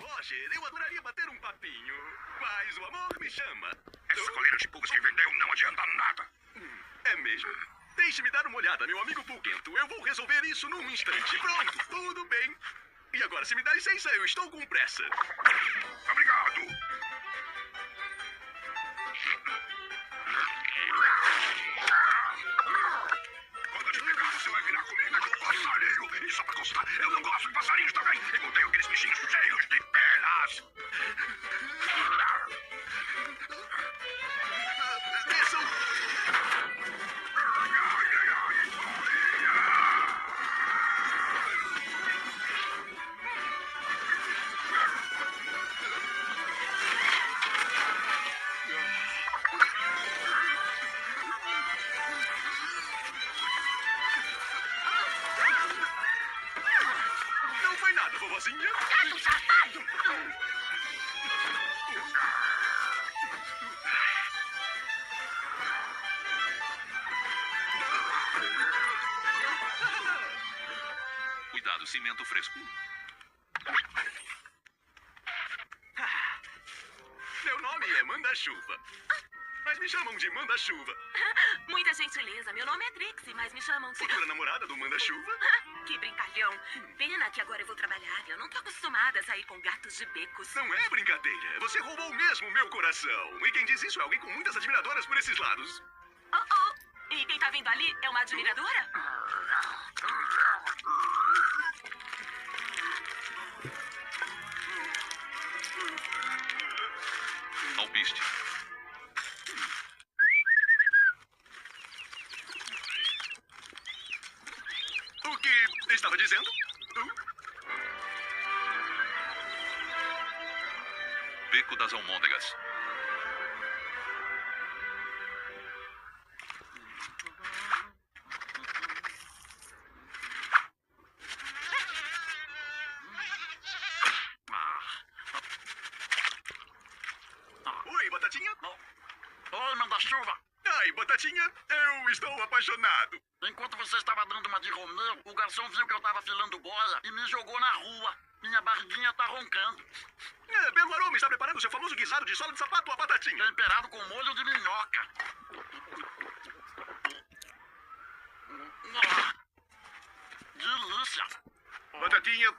Roger, eu adoraria bater um papinho, mas o amor me chama. Essa coleira de pulgas que vendeu não adianta nada. É mesmo? Deixe-me dar uma olhada, meu amigo Pulquento. Eu vou resolver isso num instante. Pronto, tudo bem. E agora, se me dá licença, eu estou com pressa. Obrigado. Quando eu te pegar, você vai virar comida de um passarinho. E só pra constar, eu não gosto de passarinhos também. Eu odeio aqueles bichinhos cheios de penas. Desçam. Não foi nada, vovozinha. Gato safado! Cuidado, cimento fresco. Meu nome é Manda-Chuva. Mas me chamam de Manda-Chuva. Muita gentileza. Meu nome é Trixie, mas me chamam de... Futura namorada do Manda-Chuva? Que brincalhão. Pena que agora eu vou trabalhar. Eu não tô acostumada a sair com gatos de becos. Não é brincadeira. Você roubou mesmo meu coração. E quem diz isso é alguém com muitas admiradoras por esses lados. Oh, oh. E quem tá vendo ali é uma admiradora? Alpiste. O que estava dizendo? Beco das Almôndegas. Oi, Batatinha. Oi, manda-chuva. Ai, Batatinha, eu estou apaixonado. Enquanto você estava dando uma de Romeu, o garçom viu que eu estava filando bola e me jogou na rua. Minha barriguinha tá roncando. Belo Aroma está preparando seu famoso guisado de sola de sapato à Batatinha. Temperado com molho de minhoca. Delícia. Batatinha,